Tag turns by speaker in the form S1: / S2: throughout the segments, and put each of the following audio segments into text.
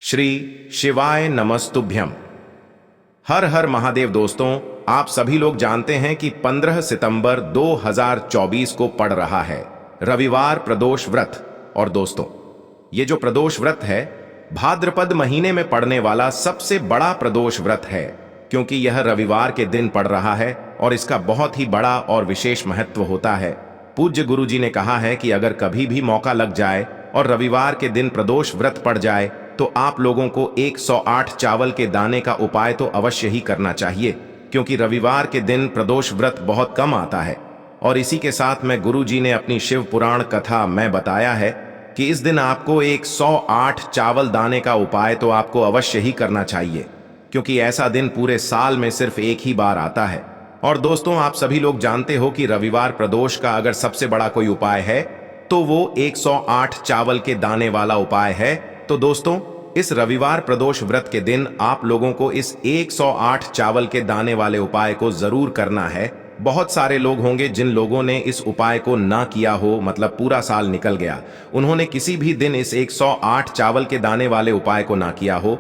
S1: श्री शिवाय नमस्तुभ्यम। हर हर महादेव। दोस्तों, आप सभी लोग जानते हैं कि 15 सितंबर 2024 को पड़ रहा है रविवार प्रदोष व्रत। और दोस्तों, ये जो प्रदोष व्रत है भाद्रपद महीने में पड़ने वाला सबसे बड़ा प्रदोष व्रत है, क्योंकि यह रविवार के दिन पड़ रहा है और इसका बहुत ही बड़ा और विशेष महत्व होता है। पूज्य गुरु जी ने कहा है कि अगर कभी भी मौका लग जाए और रविवार के दिन प्रदोष व्रत पड़ जाए तो आप लोगों को 108 चावल के दाने का उपाय तो अवश्य ही करना चाहिए, क्योंकि रविवार के दिन प्रदोष व्रत बहुत कम आता है। और इसी के साथ में गुरु जी ने अपनी शिव पुराण कथा में बताया है कि इस दिन आपको 108 चावल दाने का उपाय तो आपको अवश्य ही करना चाहिए, क्योंकि ऐसा दिन पूरे साल में सिर्फ एक ही बार आता है। और दोस्तों, आप सभी लोग जानते हो कि रविवार प्रदोष का अगर सबसे बड़ा कोई उपाय है तो वो 108 चावल के दाने वाला उपाय है। तो दोस्तों, इस रविवार प्रदोष व्रत के दिन आप लोगों को इस 108 चावल के दाने वाले उपाय को जरूर करना है। बहुत सारे लोग होंगे जिन लोगों ने इस उपाय को ना किया हो, मतलब पूरा साल निकल गया, उन्होंने किसी भी दिन इस 108 चावल के दाने वाले उपाय को ना किया हो।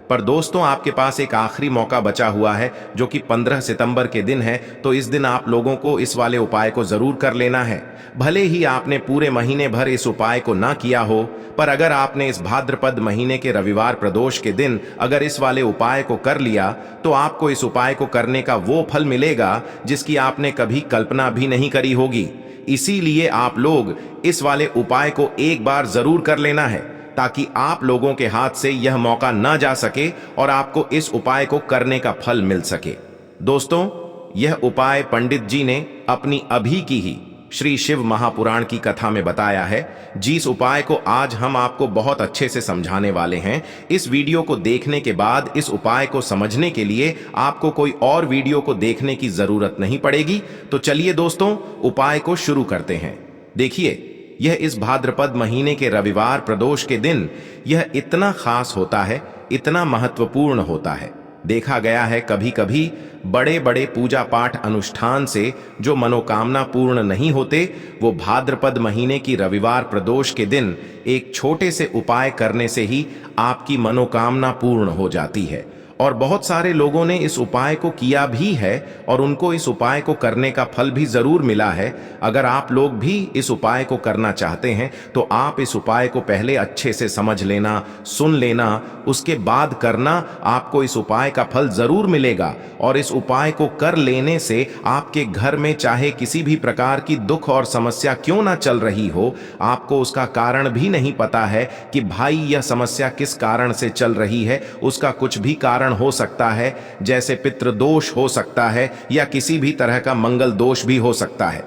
S1: पर दोस्तों, आपके पास एक आखिरी मौका बचा हुआ है जो कि 15 सितंबर के दिन है। तो इस दिन आप लोगों को इस वाले उपाय को जरूर कर लेना है। भले ही आपने पूरे महीने भर इस उपाय को ना किया हो, पर अगर आपने इस भाद्रपद महीने के रविवार प्रदोष के दिन अगर इस वाले उपाय को कर लिया तो आपको इस उपाय को करने का वो फल मिलेगा जिसकी आपने कभी कल्पना भी नहीं करी होगी। इसीलिए आप लोग इस वाले उपाय को एक बार जरूर कर लेना है, ताकि आप लोगों के हाथ से यह मौका ना जा सके और आपको इस उपाय को करने का फल मिल सके। दोस्तों, यह उपाय पंडित जी ने अपनी अभी की ही श्री शिव महापुराण की कथा में बताया है, जिस उपाय को आज हम आपको बहुत अच्छे से समझाने वाले हैं। इस वीडियो को देखने के बाद इस उपाय को समझने के लिए आपको कोई और वीडियो को देखने की जरूरत नहीं पड़ेगी। तो चलिए दोस्तों, उपाय को शुरू करते हैं। देखिए, यह इस भाद्रपद महीने के रविवार प्रदोष के दिन यह इतना खास होता है, इतना महत्वपूर्ण होता है। देखा गया है कभी कभी बड़े बड़े पूजा पाठ अनुष्ठान से जो मनोकामना पूर्ण नहीं होते, वो भाद्रपद महीने की रविवार प्रदोष के दिन एक छोटे से उपाय करने से ही आपकी मनोकामना पूर्ण हो जाती है। और बहुत सारे लोगों ने इस उपाय को किया भी है और उनको इस उपाय को करने का फल भी जरूर मिला है। अगर आप लोग भी इस उपाय को करना चाहते हैं तो आप इस उपाय को पहले अच्छे से समझ लेना, सुन लेना, उसके बाद करना। आपको इस उपाय का फल जरूर मिलेगा। और इस उपाय को कर लेने से आपके घर में चाहे किसी भी प्रकार की दुख और समस्या क्यों ना चल रही हो, आपको उसका कारण भी नहीं पता है कि भाई यह समस्या किस कारण से चल रही है, उसका कुछ भी कारण हो सकता है, जैसे पितृदोष हो सकता है या किसी भी तरह का मंगल दोष भी हो सकता है।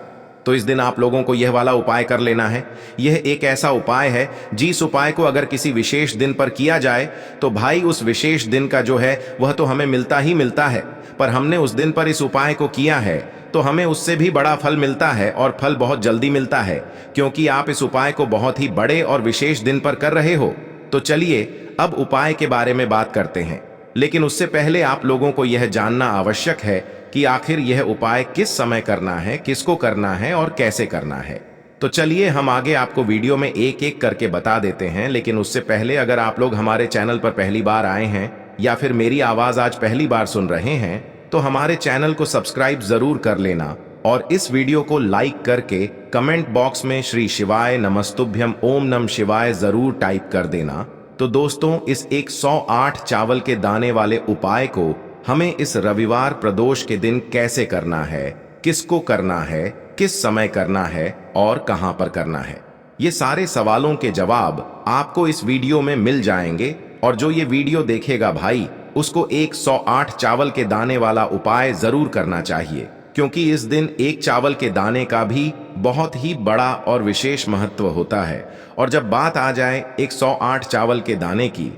S1: तो इस दिन आप लोगों को यह वाला उपाय कर लेना है। यह एक ऐसा उपाय है जिस उपाय को अगर किसी विशेष दिन पर किया जाए तो भाई उस विशेष दिन का जो है वह तो हमें मिलता ही मिलता है, पर हमने उस दिन पर इस उपाय को किया है तो हमें उससे भी बड़ा फल मिलता है, और फल बहुत जल्दी मिलता है, क्योंकि आप इस उपाय को बहुत ही बड़े और विशेष दिन पर कर रहे हो। तो चलिए अब उपाय के बारे में बात करते हैं, लेकिन उससे पहले आप लोगों को यह जानना आवश्यक है कि आखिर यह उपाय किस समय करना है, किसको करना है और कैसे करना है। तो चलिए हम आगे आपको वीडियो में एक एक करके बता देते हैं। लेकिन उससे पहले अगर आप लोग हमारे चैनल पर पहली बार आए हैं या फिर मेरी आवाज आज पहली बार सुन रहे हैं तो हमारे चैनल को सब्सक्राइब जरूर कर लेना और इस वीडियो को लाइक करके कमेंट बॉक्स में श्री शिवाय नमस्तुभ्यम ओम नमः शिवाय जरूर टाइप कर देना। तो दोस्तों, इस 108 चावल के दाने वाले उपाय को हमें इस रविवार प्रदोष के दिन कैसे करना है, किसको करना है, किस समय करना है और कहां पर करना है, ये सारे सवालों के जवाब आपको इस वीडियो में मिल जाएंगे। और जो ये वीडियो देखेगा भाई, उसको 108 चावल के दाने वाला उपाय जरूर करना चाहिए, क्योंकि इस दिन एक चावल के दाने का भी बहुत ही बड़ा और विशेष महत्व होता है। और जब बात आ जाए 108 चावल के दाने की,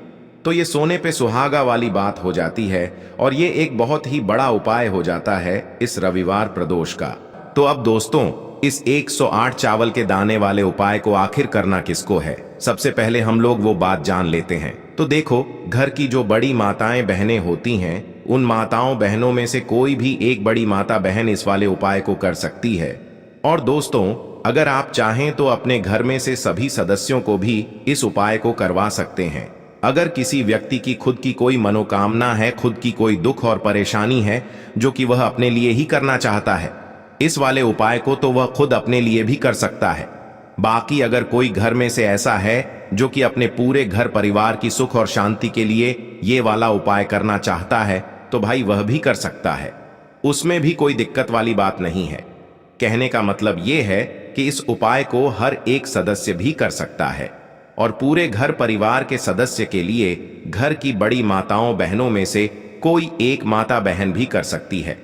S1: तो ये सोने पे सुहागा वाली बात हो जाती है और ये एक बहुत ही बड़ा उपाय हो जाता है इस रविवार प्रदोष का। तो अब दोस्तों, इस 108 चावल के दाने वाले उपाय को आखिर करना किसको है, सबसे पहले हम लोग वो बात जान लेते हैं। तो देखो, घर की जो बड़ी माताएं बहनें होती हैं, उन माताओं बहनों में से कोई भी एक बड़ी माता बहन इस वाले उपाय को कर सकती है। और दोस्तों, अगर आप चाहें तो अपने घर में से सभी सदस्यों को भी इस उपाय को करवा सकते हैं। अगर किसी व्यक्ति की खुद की कोई मनोकामना है, खुद की कोई दुख और परेशानी है जो कि वह अपने लिए ही करना चाहता है, इस वाले उपाय को तो वह खुद अपने लिए भी कर सकता है। बाकी अगर कोई घर में से ऐसा है जो कि अपने पूरे घर परिवार की सुख और शांति के लिए ये वाला उपाय करना चाहता है, तो भाई वह भी कर सकता है, उसमें भी कोई दिक्कत वाली बात नहीं है। कहने का मतलब ये है कि इस उपाय को हर एक सदस्य भी कर सकता है और पूरे घर परिवार के सदस्य के लिए घर की बड़ी माताओं बहनों में से कोई एक माता बहन भी कर सकती है।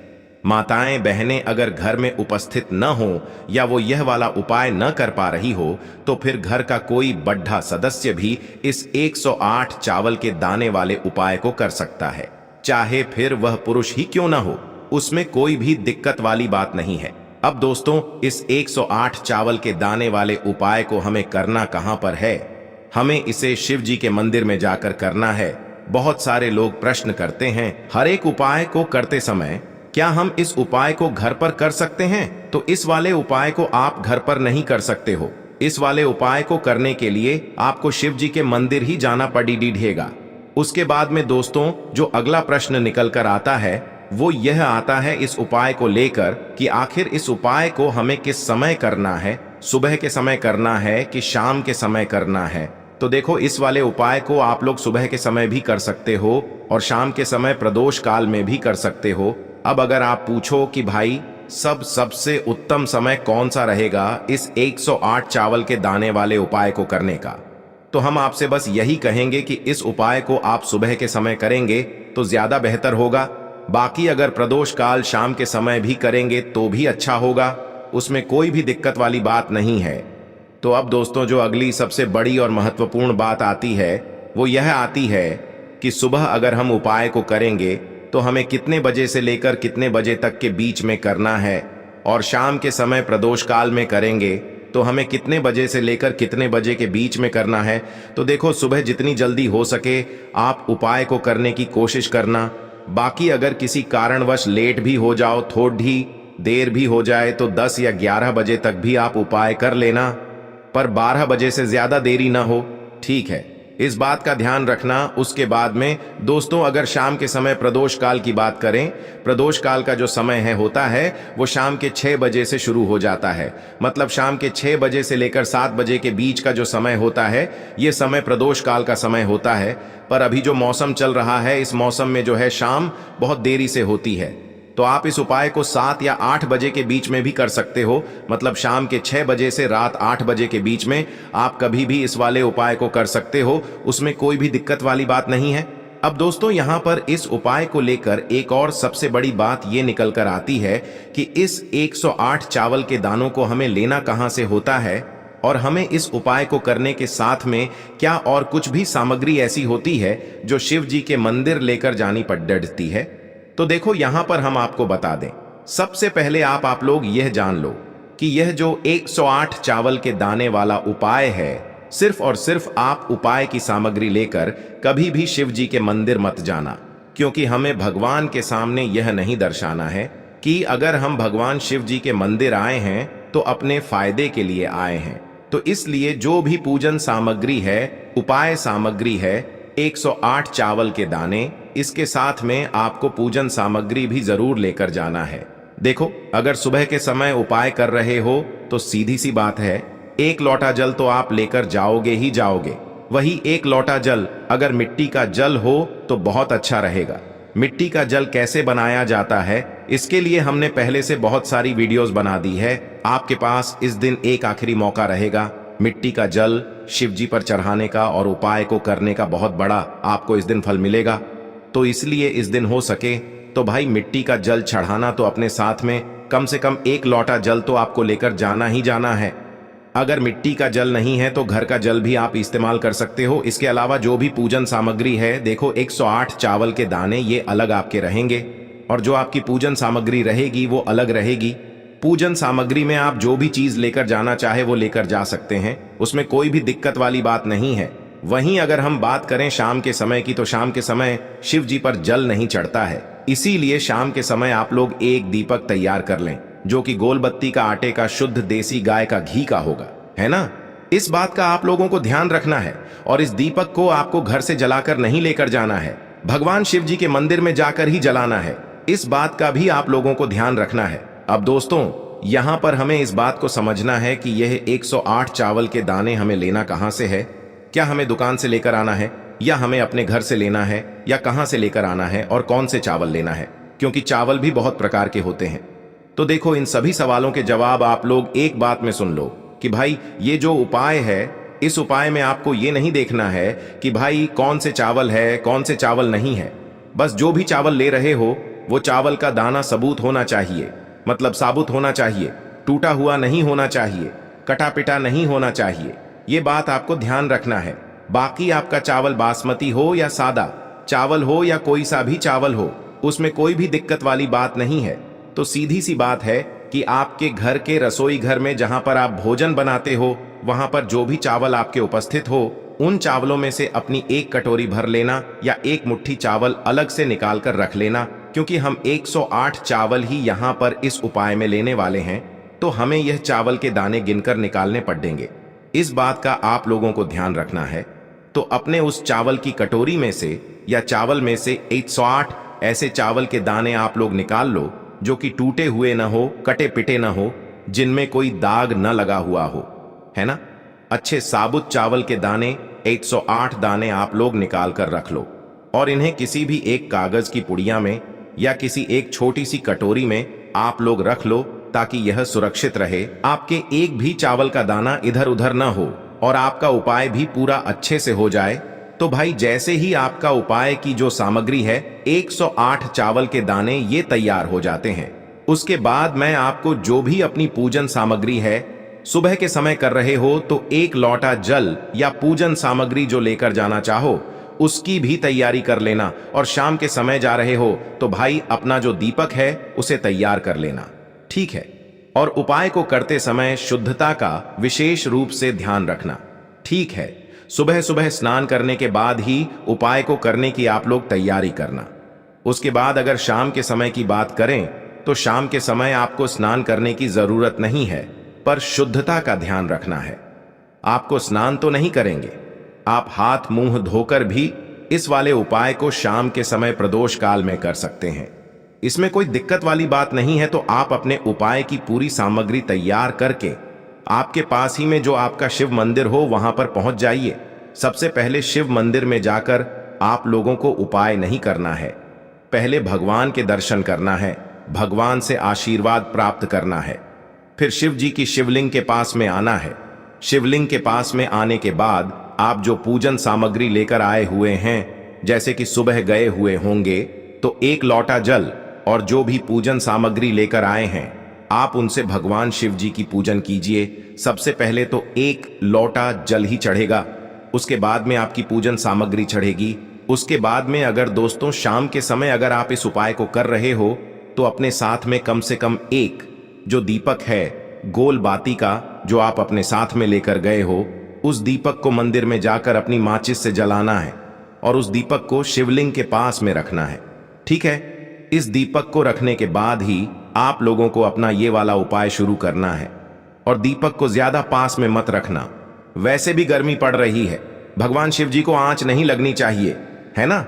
S1: माताएं बहनें अगर घर में उपस्थित न हो या वो यह वाला उपाय न कर पा रही हो, तो फिर घर का कोई बड्ढा सदस्य भी इस 108 चावल के दाने वाले उपाय को कर सकता है, चाहे फिर वह पुरुष ही क्यों न हो, उसमें कोई भी दिक्कत वाली बात नहीं है। अब दोस्तों, इस 108 चावल के दाने वाले उपाय को हमें करना कहां पर है? हमें इसे शिव जी के मंदिर में जाकर करना है। बहुत सारे लोग प्रश्न करते हैं, हर एक उपाय को करते समय क्या हम इस उपाय को घर पर कर सकते हैं? तो इस वाले उपाय को आप घर पर नहीं कर सकते हो। इस वाले उपाय को करने के लिए आपको शिव जी के मंदिर ही जाना पड़ेगा। उसके बाद में दोस्तों, जो अगला प्रश्न निकल कर आता है वो यह आता है इस उपाय को लेकर कि आखिर इस उपाय को हमें किस समय करना है, सुबह के समय करना है कि शाम के समय करना है? तो देखो, इस वाले उपाय को आप लोग सुबह के समय भी कर सकते हो और शाम के समय प्रदोष काल में भी कर सकते हो। अब अगर आप पूछो कि भाई सबसे उत्तम समय कौन सा रहेगा इस 108 चावल के दाने वाले उपाय को करने का, तो हम आपसे बस यही कहेंगे कि इस उपाय को आप सुबह के समय करेंगे तो ज्यादा बेहतर होगा। बाकी अगर प्रदोष काल शाम के समय भी करेंगे तो भी अच्छा होगा, उसमें कोई भी दिक्कत वाली बात नहीं है। तो अब दोस्तों, जो अगली सबसे बड़ी और महत्वपूर्ण बात आती है वो यह आती है कि सुबह अगर हम उपाय को करेंगे तो हमें कितने बजे से लेकर कितने बजे तक के बीच में करना है, और शाम के समय प्रदोष काल में करेंगे तो हमें कितने बजे से लेकर कितने बजे के बीच में करना है। तो देखो, सुबह जितनी जल्दी हो सके आप उपाय को करने की कोशिश करना। बाकी अगर किसी कारणवश लेट भी हो जाओ, थोड़ी देर भी हो जाए, तो 10 या 11 बजे तक भी आप उपाय कर लेना, पर 12 बजे से ज्यादा देरी ना हो, ठीक है? इस बात का ध्यान रखना। उसके बाद में दोस्तों, अगर शाम के समय प्रदोष काल की बात करें, प्रदोष काल का जो समय है होता है वो शाम के 6 बजे से शुरू हो जाता है। मतलब शाम के 6 बजे से लेकर 7 बजे के बीच का जो समय होता है ये समय प्रदोष काल का समय होता है। पर अभी जो मौसम चल रहा है, इस मौसम में जो है शाम बहुत देरी से होती है, तो आप इस उपाय को 7 या 8 बजे के बीच में भी कर सकते हो। मतलब शाम के 6 बजे से रात 8 बजे के बीच में आप कभी भी इस वाले उपाय को कर सकते हो, उसमें कोई भी दिक्कत वाली बात नहीं है। अब दोस्तों, यहाँ पर इस उपाय को लेकर एक और सबसे बड़ी बात ये निकल कर आती है कि इस 108 चावल के दानों को हमें लेना कहाँ से होता है, और हमें इस उपाय को करने के साथ में क्या और कुछ भी सामग्री ऐसी होती है जो शिव जी के मंदिर लेकर जानी पड़ती है। तो देखो, यहां पर हम आपको बता दें, सबसे पहले आप लोग यह जान लो कि यह जो 108 चावल के दाने वाला उपाय है, सिर्फ और सिर्फ आप उपाय की सामग्री लेकर कभी भी शिव जी के मंदिर मत जाना, क्योंकि हमें भगवान के सामने यह नहीं दर्शाना है कि अगर हम भगवान शिव जी के मंदिर आए हैं तो अपने फायदे के लिए आए हैं। तो इसलिए जो भी पूजन सामग्री है, उपाय सामग्री है, 108 चावल के दाने, इसके साथ में आपको पूजन सामग्री भी जरूर लेकर जाना है। देखो, अगर सुबह के समय उपाय कर रहे हो तो सीधी सी बात है, 1 लोटा जल तो आप लेकर जाओगे ही जाओगे। वही 1 लोटा जल अगर मिट्टी का जल हो तो बहुत अच्छा रहेगा। मिट्टी का जल कैसे बनाया जाता है, इसके लिए हमने पहले से बहुत सारी वीडियोस बना दी है। आपके पास इस दिन एक आखिरी मौका रहेगा मिट्टी का जल शिव जी पर चढ़ाने का और उपाय को करने का, बहुत बड़ा आपको इस दिन फल मिलेगा। तो इसलिए इस दिन हो सके तो भाई मिट्टी का जल चढ़ाना तो अपने साथ में कम से कम 1 लोटा जल तो आपको लेकर जाना ही जाना है। अगर मिट्टी का जल नहीं है तो घर का जल भी आप इस्तेमाल कर सकते हो। इसके अलावा जो भी पूजन सामग्री है, देखो 108 चावल के दाने ये अलग आपके रहेंगे और जो आपकी पूजन सामग्री रहेगी वो अलग रहेगी। पूजन सामग्री में आप जो भी चीज लेकर जाना चाहे वो लेकर जा सकते हैं, उसमें कोई भी दिक्कत वाली बात नहीं है। वहीं अगर हम बात करें शाम के समय की, तो शाम के समय शिव जी पर जल नहीं चढ़ता है, इसीलिए शाम के समय आप लोग एक दीपक तैयार कर लें जो कि गोल बत्ती का आटे का शुद्ध देसी गाय का घी का होगा, है ना। इस बात का आप लोगों को ध्यान रखना है और इस दीपक को आपको घर से जलाकर नहीं लेकर जाना है, भगवान शिव जी के मंदिर में जाकर ही जलाना है। इस बात का भी आप लोगों को ध्यान रखना है। अब दोस्तों, यहाँ पर हमें इस बात को समझना है कि यह 108 चावल के दाने हमें लेना कहाँ से है। क्या हमें दुकान से लेकर आना है या हमें अपने घर से लेना है या कहाँ से लेकर आना है और कौन से चावल लेना है, क्योंकि चावल भी बहुत प्रकार के होते हैं। तो देखो, इन सभी सवालों के जवाब आप लोग एक बात में सुन लो कि भाई ये जो उपाय है, इस उपाय में आपको ये नहीं देखना है कि भाई कौन से चावल है कौन से चावल नहीं है। बस जो भी चावल ले रहे हो वो चावल का दाना सबूत होना चाहिए, मतलब साबुत होना चाहिए, टूटा हुआ नहीं होना चाहिए, कटा पिटा नहीं होना चाहिए। ये बात आपको ध्यान रखना है। बाकी आपका चावल बासमती हो या सादा चावल हो या कोई सा भी चावल हो, उसमें कोई भी दिक्कत वाली बात नहीं है। तो सीधी सी बात है कि आपके घर के रसोई घर में जहां पर आप भोजन बनाते हो, वहां पर जो भी चावल आपके उपस्थित हो, उन चावलों में से अपनी एक कटोरी भर लेना या एक मुट्ठी चावल अलग से निकाल कर रख लेना, क्योंकि हम 108 चावल ही यहाँ पर इस उपाय में लेने वाले हैं। तो हमें यह चावल के दाने गिनकर निकालने पड़ेंगे। इस बात का आप लोगों को ध्यान रखना है। तो अपने उस चावल की कटोरी में से या चावल में से 108 ऐसे चावल के दाने आप लोग निकाल लो जो कि टूटे हुए ना हो, कटे पिटे ना हो, जिनमें कोई दाग न लगा हुआ हो, है ना। अच्छे साबुत चावल के दाने 108 दाने आप लोग निकाल कर रख लो और इन्हें किसी भी एक कागज की पुड़िया में या किसी एक छोटी सी कटोरी में आप लोग रख लो, ताकि यह सुरक्षित रहे, आपके एक भी चावल का दाना इधर उधर न हो और आपका उपाय भी पूरा अच्छे से हो जाए। तो भाई, जैसे ही आपका उपाय की जो सामग्री है 108 चावल के दाने ये तैयार हो जाते हैं, उसके बाद मैं आपको जो भी अपनी पूजन सामग्री है, सुबह के समय कर रहे हो तो एक लोटा जल या पूजन सामग्री जो लेकर जाना चाहो उसकी भी तैयारी कर लेना, और शाम के समय जा रहे हो तो भाई अपना जो दीपक है उसे तैयार कर लेना, ठीक है। और उपाय को करते समय शुद्धता का विशेष रूप से ध्यान रखना, ठीक है। सुबह सुबह स्नान करने के बाद ही उपाय को करने की आप लोग तैयारी करना। उसके बाद अगर शाम के समय की बात करें तो शाम के समय आपको स्नान करने की जरूरत नहीं है, पर शुद्धता का ध्यान रखना है। आपको स्नान तो नहीं करेंगे, आप हाथ मुंह धोकर भी इस वाले उपाय को शाम के समय प्रदोष काल में कर सकते हैं। इसमें कोई दिक्कत वाली बात नहीं है। तो आप अपने उपाय की पूरी सामग्री तैयार करके आपके पास ही में जो आपका शिव मंदिर हो वहां पर पहुंच जाइए। सबसे पहले शिव मंदिर में जाकर आप लोगों को उपाय नहीं करना है, पहले भगवान के दर्शन करना है, भगवान से आशीर्वाद प्राप्त करना है। फिर शिव जी की शिवलिंग के पास में आना है। शिवलिंग के पास में आने के बाद आप जो पूजन सामग्री लेकर आए हुए हैं, जैसे कि सुबह गए हुए होंगे तो एक लोटा जल और जो भी पूजन सामग्री लेकर आए हैं आप उनसे भगवान शिव जी की पूजन कीजिए। सबसे पहले तो एक लोटा जल ही चढ़ेगा, उसके बाद में आपकी पूजन सामग्री चढ़ेगी। उसके बाद में अगर दोस्तों शाम के समय अगर आप इस उपाय को कर रहे हो तो अपने साथ में कम से कम एक जो दीपक है गोल बाती का जो आप अपने साथ में लेकर गए हो, उस दीपक को मंदिर में जाकर अपनी माचिस से जलाना है और उस दीपक को शिवलिंग के पास में रखना है, ठीक है। इस दीपक को रखने के बाद ही आप लोगों को अपना ये वाला उपाय शुरू करना है। और दीपक को ज्यादा पास में मत रखना, वैसे भी गर्मी पड़ रही है, भगवान शिव जी को आंच नहीं लगनी चाहिए, है ना।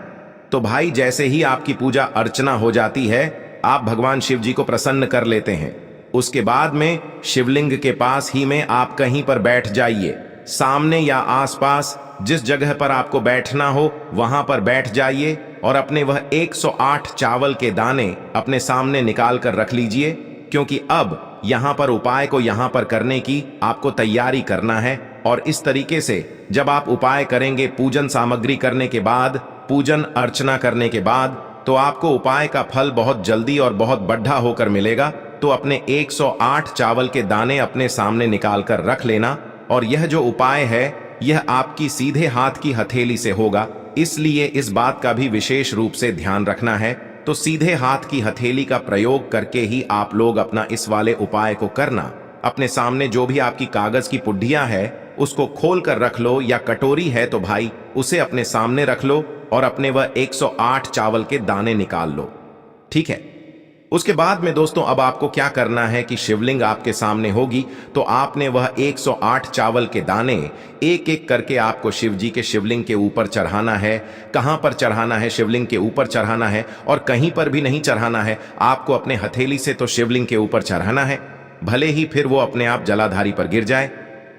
S1: तो भाई, जैसे ही आपकी पूजा अर्चना हो जाती है आप भगवान शिव जी को प्रसन्न कर लेते हैं। उसके बाद में शिवलिंग के पास ही में आप कहीं पर बैठ जाइए, सामने या आसपास जिस जगह पर आपको बैठना हो वहां पर बैठ जाइए और अपने वह 108 चावल के दाने अपने सामने निकाल कर रख लीजिए, क्योंकि अब यहां पर उपाय को यहां पर करने की आपको तैयारी करना है। और इस तरीके से जब आप उपाय करेंगे, पूजन सामग्री करने के बाद, पूजन अर्चना करने के बाद, तो आपको उपाय का फल बहुत जल्दी और बहुत बढ़ा होकर मिलेगा। तो अपने 108 चावल के दाने अपने सामने निकाल कर रख लेना। और यह जो उपाय है यह आपकी सीधे हाथ की हथेली से होगा, इसलिए इस बात का भी विशेष रूप से ध्यान रखना है। तो सीधे हाथ की हथेली का प्रयोग करके ही आप लोग अपना इस वाले उपाय को करना। अपने सामने जो भी आपकी कागज की पुड्डियां है उसको खोल कर रख लो, या कटोरी है तो भाई उसे अपने सामने रख लो और अपने वह 108 चावल के दाने निकाल लो, ठीक है। उसके बाद में दोस्तों अब आपको क्या करना है कि शिवलिंग आपके सामने होगी, तो आपने वह 108 चावल के दाने एक एक करके आपको शिव जी के शिवलिंग के ऊपर चढ़ाना है। कहां पर चढ़ाना है? शिवलिंग के ऊपर चढ़ाना है, और कहीं पर भी नहीं चढ़ाना है, आपको अपने हथेली से तो शिवलिंग के ऊपर चढ़ाना है। भले ही फिर वो अपने आप जलाधारी पर गिर जाए,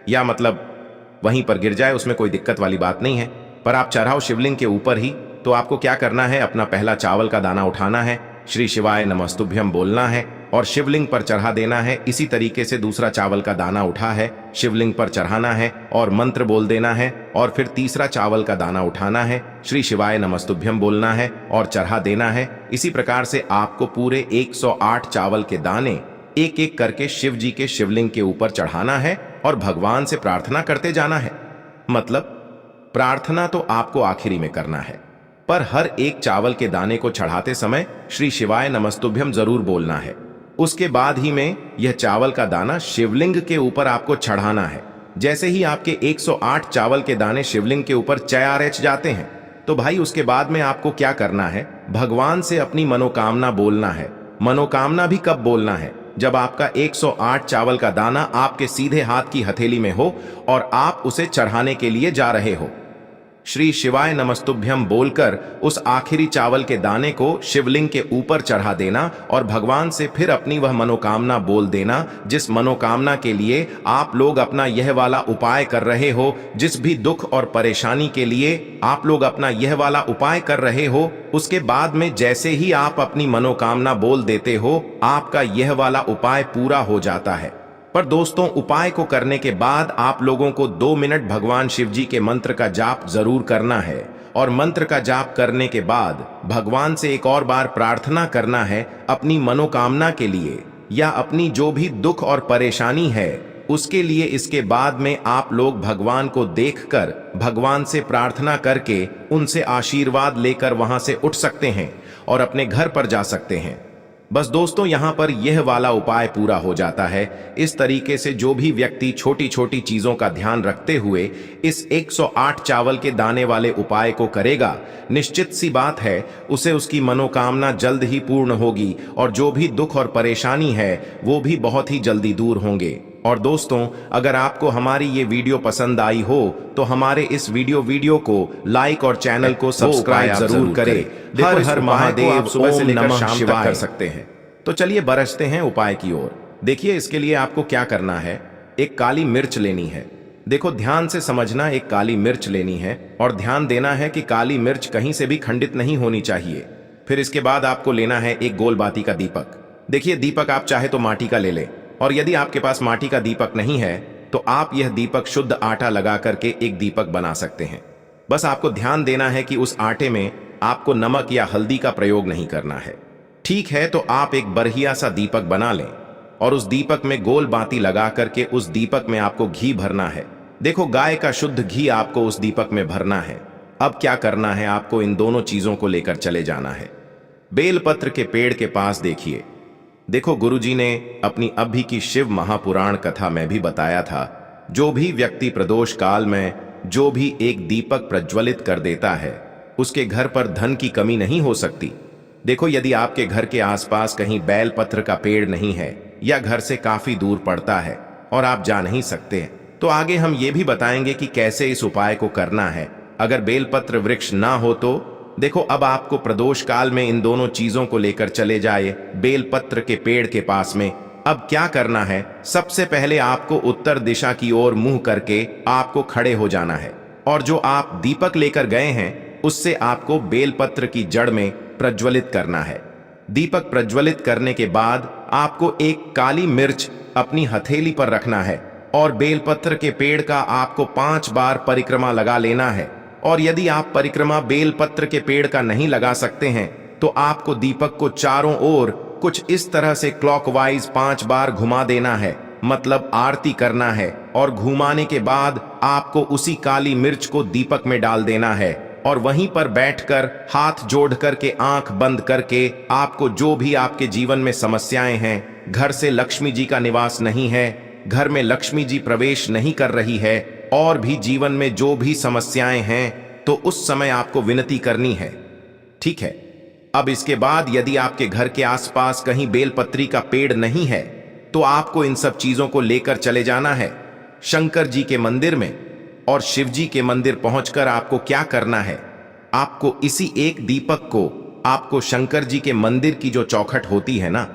S1: या मतलब वहीं पर गिर जाए, उसमें कोई दिक्कत वाली बात नहीं है, पर आप चढ़ाओ शिवलिंग के ऊपर ही। तो आपको क्या करना है? अपना पहला चावल का दाना उठाना है, श्री शिवाय नमस्तुभ्यम बोलना है और शिवलिंग पर चढ़ा देना है। इसी तरीके से दूसरा चावल का दाना उठा है, शिवलिंग पर चढ़ाना है और मंत्र बोल देना है, और फिर तीसरा चावल का दाना उठाना है, श्री शिवाय नमस्तुभ्यम बोलना है और चढ़ा देना है। इसी प्रकार से आपको पूरे 108 चावल के दाने एक एक करके शिव जी के शिवलिंग के ऊपर चढ़ाना है और भगवान से प्रार्थना करते जाना है। मतलब प्रार्थना तो आपको आखिरी में करना है, पर हर एक चावल के दाने को चढ़ाते समय श्री शिवाय नमस्तुभ्यम जरूर बोलना है। उसके बाद ही में यह चावल का दाना शिवलिंग के ऊपर आपको चढ़ाना है। जैसे ही आपके 108 चावल के दाने शिवलिंग के ऊपर चयारेच जाते हैं, तो भाई उसके बाद में आपको क्या करना है? भगवान से अपनी मनोकामना बोलना है। मनोकामना भी कब बोलना है? जब आपका 108 चावल का दाना आपके सीधे हाथ की हथेली में हो और आप उसे चढ़ाने के लिए जा रहे हो। श्री शिवाय नमस्तुभ्यम बोलकर उस आखिरी चावल के दाने को शिवलिंग के ऊपर चढ़ा देना और भगवान से फिर अपनी वह मनोकामना बोल देना, जिस मनोकामना के लिए आप लोग अपना यह वाला उपाय कर रहे हो। जिस भी दुख और परेशानी के लिए आप लोग अपना यह वाला उपाय कर रहे हो, उसके बाद में जैसे ही आप अपनी मनोकामना बोल देते हो, आपका यह वाला उपाय पूरा हो जाता है। पर दोस्तों, उपाय को करने के बाद आप लोगों को 2 मिनट भगवान शिव जी के मंत्र का जाप जरूर करना है, और मंत्र का जाप करने के बाद भगवान से एक और बार प्रार्थना करना है अपनी मनोकामना के लिए, या अपनी जो भी दुख और परेशानी है उसके लिए। इसके बाद में आप लोग भगवान को देखकर भगवान से प्रार्थना करके उनसे आशीर्वाद लेकर वहां से उठ सकते हैं और अपने घर पर जा सकते हैं। बस दोस्तों, यहां पर यह वाला उपाय पूरा हो जाता है। इस तरीके से जो भी व्यक्ति छोटी छोटी चीजों का ध्यान रखते हुए इस 108 चावल के दाने वाले उपाय को करेगा, निश्चित सी बात है उसे उसकी मनोकामना जल्द ही पूर्ण होगी, और जो भी दुख और परेशानी है वो भी बहुत ही जल्दी दूर होंगे। और दोस्तों, अगर आपको हमारी ये वीडियो पसंद आई हो तो हमारे इस वीडियो को लाइक और चैनल को सब्सक्राइब जरूर करें। हर हर महादेव सुबह से लेकर शाम तक कर सकते हैं। तो चलिए बरसते हैं उपाय की ओर। देखिए, इसके लिए आपको क्या करना है? एक काली मिर्च लेनी है। देखो, ध्यान से समझना, एक काली मिर्च लेनी है और ध्यान देना है कि काली मिर्च कहीं से भी खंडित नहीं होनी चाहिए। फिर इसके बाद आपको लेना है एक गोल बाती का दीपक। देखिए, दीपक आप चाहे तो माटी का ले ले, और यदि आपके पास माटी का दीपक नहीं है तो आप यह दीपक शुद्ध आटा लगा करके एक दीपक बना सकते हैं। बस आपको ध्यान देना है कि उस आटे में आपको नमक या हल्दी का प्रयोग नहीं करना है। ठीक है, तो आप एक बढ़िया सा दीपक बना लें और उस दीपक में गोल बाती लगा करके उस दीपक में आपको घी भरना है। देखो, गाय का शुद्ध घी आपको उस दीपक में भरना है। अब क्या करना है? आपको इन दोनों चीजों को लेकर चले जाना है। बेलपत्र के पेड़ के पास देखिए, देखो, गुरुजी ने अपनी अभी की शिव महापुराण कथा में भी बताया था, जो भी व्यक्ति प्रदोष काल में जो भी एक दीपक प्रज्वलित कर देता है उसके घर पर धन की कमी नहीं हो सकती। देखो, यदि आपके घर के आसपास कहीं बेलपत्र का पेड़ नहीं है या घर से काफी दूर पड़ता है और आप जा नहीं सकते, तो आगे हम ये भी बताएंगे कि कैसे इस उपाय को करना है। अगर बेलपत्र वृक्ष ना हो तो देखो, अब आपको प्रदोष काल में इन दोनों चीजों को लेकर चले जाए बेलपत्र के पेड़ के पास में। अब क्या करना है? सबसे पहले आपको उत्तर दिशा की ओर मुंह करके आपको खड़े हो जाना है, और जो आप दीपक लेकर गए हैं उससे आपको बेलपत्र की जड़ में प्रज्वलित करना है। दीपक प्रज्वलित करने के बाद आपको एक काली मिर्च अपनी हथेली पर रखना है और बेलपत्र के पेड़ का आपको 5 बार परिक्रमा लगा लेना है। और यदि आप परिक्रमा बेलपत्र के पेड़ का नहीं लगा सकते हैं तो आपको दीपक को चारों ओर कुछ इस तरह से क्लॉकवाइज 5 बार घुमा देना है, मतलब आरती करना है। और घुमाने के बाद आपको उसी काली मिर्च को दीपक में डाल देना है, और वहीं पर बैठकर हाथ जोड़ करके आंख बंद करके आपको जो भी आपके जीवन में समस्याएं हैं, घर से लक्ष्मी जी का निवास नहीं है, घर में लक्ष्मी जी प्रवेश नहीं कर रही है, और भी जीवन में जो भी समस्याएं हैं, तो उस समय आपको विनती करनी है। ठीक है, अब इसके बाद यदि आपके घर के आसपास कहीं बेलपत्री का पेड़ नहीं है तो आपको इन सब चीजों को लेकर चले जाना है शंकर जी के मंदिर में। और शिव जी के मंदिर पहुंचकर आपको क्या करना है, आपको इसी एक दीपक को आपको शंकर जी के मंदिर की जो चौखट होती है ना,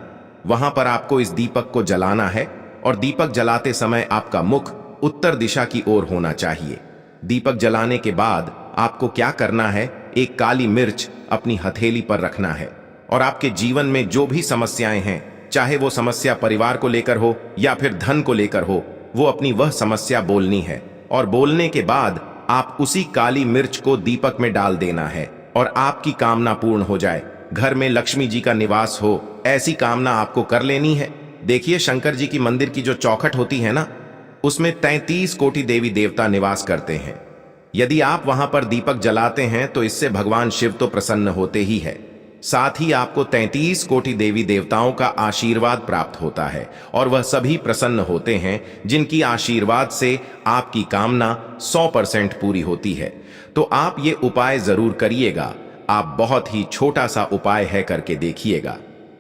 S1: वहां पर आपको इस दीपक को जलाना है। और दीपक जलाते समय आपका मुख उत्तर दिशा की ओर होना चाहिए। दीपक जलाने के बाद आपको क्या करना है, एक काली मिर्च अपनी हथेली पर रखना है। और आपके जीवन में जो भी समस्याएं हैं, चाहे वो समस्या परिवार को लेकर हो या फिर धन को लेकर हो, वो अपनी वह समस्या बोलनी है। और बोलने के बाद आप उसी काली मिर्च को दीपक में डाल देना है और आपकी कामना पूर्ण हो जाए, घर में लक्ष्मी जी का निवास हो, ऐसी कामना आपको कर लेनी है। देखिए, शंकर जी की मंदिर की जो चौखट होती है ना, उसमें 33 कोटि देवी देवता निवास करते हैं। यदि आप वहां पर दीपक जलाते हैं तो इससे भगवान शिव तो प्रसन्न होते ही है, साथ ही आपको 33 कोटि देवी देवताओं का आशीर्वाद प्राप्त होता है और वह सभी प्रसन्न होते हैं जिनकी आशीर्वाद से आपकी कामना 100% पूरी होती है। तो आप ये उपाय जरूर करिएगा। आप बहुत ही छोटा सा उपाय है, करके देखिएगा।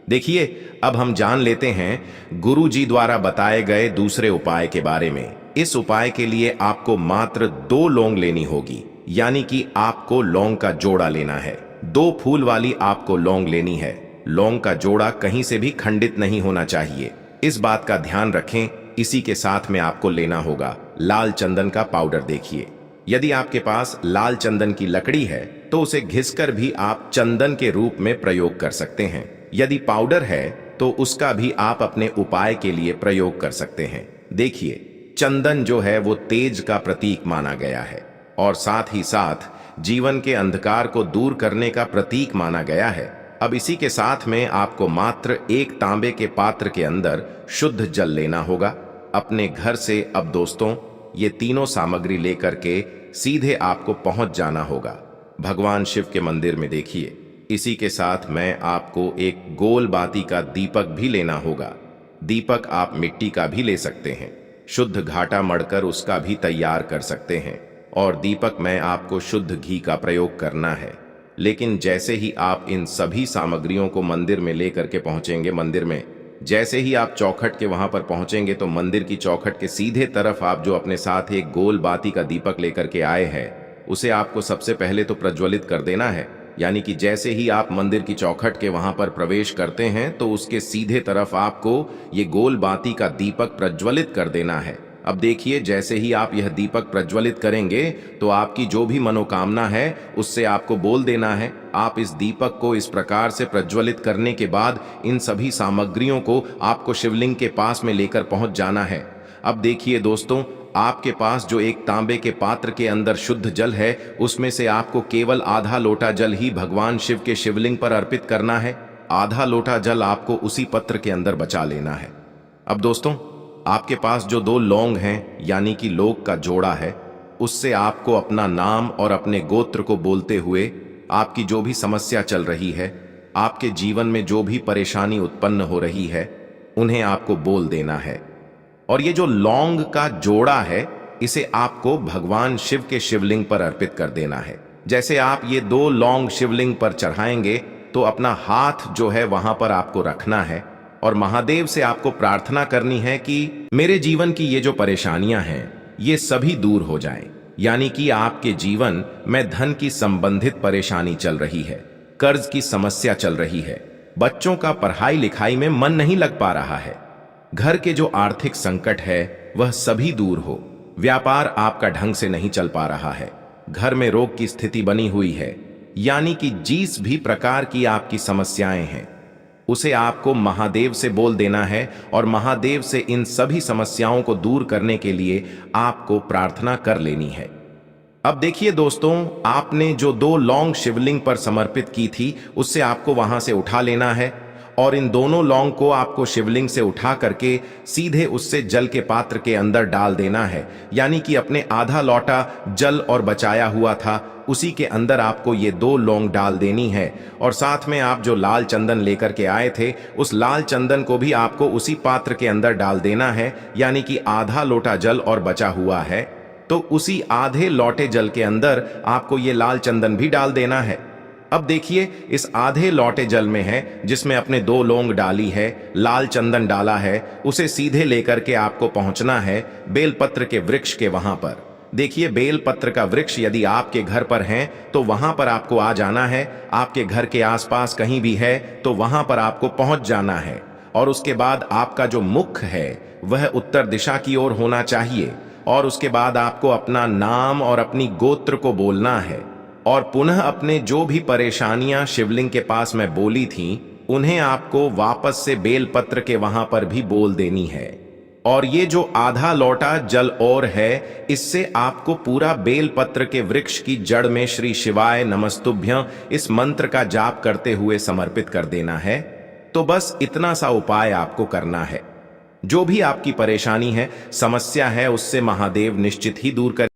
S1: देखिए, अब हम जान लेते हैं गुरु जी द्वारा बताए गए दूसरे उपाय के बारे में। इस उपाय के लिए आपको मात्र 2 लौंग लेनी होगी, यानी कि आपको लौंग का जोड़ा लेना है। 2 फूल वाली आपको लौंग लेनी है। लौंग का जोड़ा कहीं से भी खंडित नहीं होना चाहिए, इस बात का ध्यान रखें। इसी के साथ में आपको लेना होगा लाल चंदन का पाउडर। देखिए, यदि आपके पास लाल चंदन की लकड़ी है तो उसे घिसकर भी आप चंदन के रूप में प्रयोग कर सकते हैं। यदि पाउडर है तो उसका भी आप अपने उपाय के लिए प्रयोग कर सकते हैं। देखिए, चंदन जो है वो तेज का प्रतीक माना गया है और साथ ही साथ जीवन के अंधकार को दूर करने का प्रतीक माना गया है। अब इसी के साथ में आपको मात्र एक तांबे के पात्र के अंदर शुद्ध जल लेना होगा अपने घर से। अब दोस्तों, ये तीनों सामग्री लेकर के सीधे आपको पहुंच जाना होगा भगवान शिव के मंदिर में। देखिए, इसी के साथ में आपको एक गोल बाती का दीपक भी लेना होगा। दीपक आप मिट्टी का भी ले सकते हैं, शुद्ध घाटा मढ़कर उसका भी तैयार कर सकते हैं। और दीपक में आपको शुद्ध घी का प्रयोग करना है। लेकिन जैसे ही आप इन सभी सामग्रियों को मंदिर में लेकर के पहुंचेंगे, मंदिर में जैसे ही आप चौखट के वहां पर पहुंचेंगे तो मंदिर की चौखट के सीधे तरफ आप जो अपने साथ एक गोल बाती का दीपक लेकर के आए हैं, उसे आपको सबसे पहले तो प्रज्वलित कर देना है। यानी कि जैसे ही आप मंदिर की चौखट के वहां पर प्रवेश करते हैं तो उसके सीधे तरफ आपको ये गोल बाती का दीपक प्रज्वलित कर देना है। अब देखिए, जैसे ही आप यह दीपक प्रज्वलित करेंगे तो आपकी जो भी मनोकामना है उससे आपको बोल देना है। आप इस दीपक को इस प्रकार से प्रज्वलित करने के बाद इन सभी सामग्रियों को आपको शिवलिंग के पास में लेकर पहुंच जाना है। अब देखिए दोस्तों, आपके पास जो एक तांबे के पात्र के अंदर शुद्ध जल है, उसमें से आपको केवल आधा लोटा जल ही भगवान शिव के शिवलिंग पर अर्पित करना है। आधा लोटा जल आपको उसी पत्र के अंदर बचा लेना है। अब दोस्तों, आपके पास जो 2 लौंग हैं, यानी कि लौंग का जोड़ा है, उससे आपको अपना नाम और अपने गोत्र को बोलते हुए आपकी जो भी समस्या चल रही है, आपके जीवन में जो भी परेशानी उत्पन्न हो रही है, उन्हें आपको बोल देना है। और ये जो लौंग का जोड़ा है, इसे आपको भगवान शिव के शिवलिंग पर अर्पित कर देना है। जैसे आप ये 2 लौंग शिवलिंग पर चढ़ाएंगे तो अपना हाथ जो है वहां पर आपको रखना है और महादेव से आपको प्रार्थना करनी है कि मेरे जीवन की ये जो परेशानियां हैं, ये सभी दूर हो जाएं। यानी कि आपके जीवन में धन की संबंधित परेशानी चल रही है, कर्ज की समस्या चल रही है, बच्चों का पढ़ाई लिखाई में मन नहीं लग पा रहा है, घर के जो आर्थिक संकट है वह सभी दूर हो, व्यापार आपका ढंग से नहीं चल पा रहा है, घर में रोग की स्थिति बनी हुई है, यानी कि जिस भी प्रकार की आपकी समस्याएं हैं उसे आपको महादेव से बोल देना है और महादेव से इन सभी समस्याओं को दूर करने के लिए आपको प्रार्थना कर लेनी है। अब देखिए दोस्तों, आपने जो 2 लौंग शिवलिंग पर समर्पित की थी, उससे आपको वहां से उठा लेना है और इन दोनों लौंग को आपको शिवलिंग से उठा करके सीधे उससे जल के पात्र के अंदर डाल देना है। यानी कि अपने आधा लोटा जल और बचाया हुआ था, उसी के अंदर आपको ये 2 लौंग डाल देनी है। और साथ में आप जो लाल चंदन लेकर के आए थे, उस लाल चंदन को भी आपको उसी पात्र के अंदर डाल देना है। यानी कि आधा लोटा जल और बचा हुआ है तो उसी आधे लोटे जल के अंदर आपको ये लाल चंदन भी डाल देना है। अब देखिए, इस आधे लौटे जल में है, जिसमें अपने 2 लौंग डाली है, लाल चंदन डाला है, उसे सीधे लेकर के आपको पहुंचना है बेलपत्र के वृक्ष के वहां पर। देखिए, बेलपत्र का वृक्ष यदि आपके घर पर है तो वहां पर आपको आ जाना है। आपके घर के आसपास कहीं भी है तो वहां पर आपको पहुंच जाना है। और उसके बाद आपका जो मुख है वह उत्तर दिशा की ओर होना चाहिए। और उसके बाद आपको अपना नाम और अपनी गोत्र को बोलना है। और पुनः अपने जो भी परेशानियां शिवलिंग के पास में बोली थीं, उन्हें आपको वापस से बेलपत्र के वहां पर भी बोल देनी है। और ये जो आधा लौटा जल और है, इससे आपको पूरा बेलपत्र के वृक्ष की जड़ में श्री शिवाय नमस्तुभ्यं इस मंत्र का जाप करते हुए समर्पित कर देना है। तो बस इतना सा उपाय आपको करना है। जो भी आपकी परेशानी है, समस्या है, उससे महादेव निश्चित ही दूर कर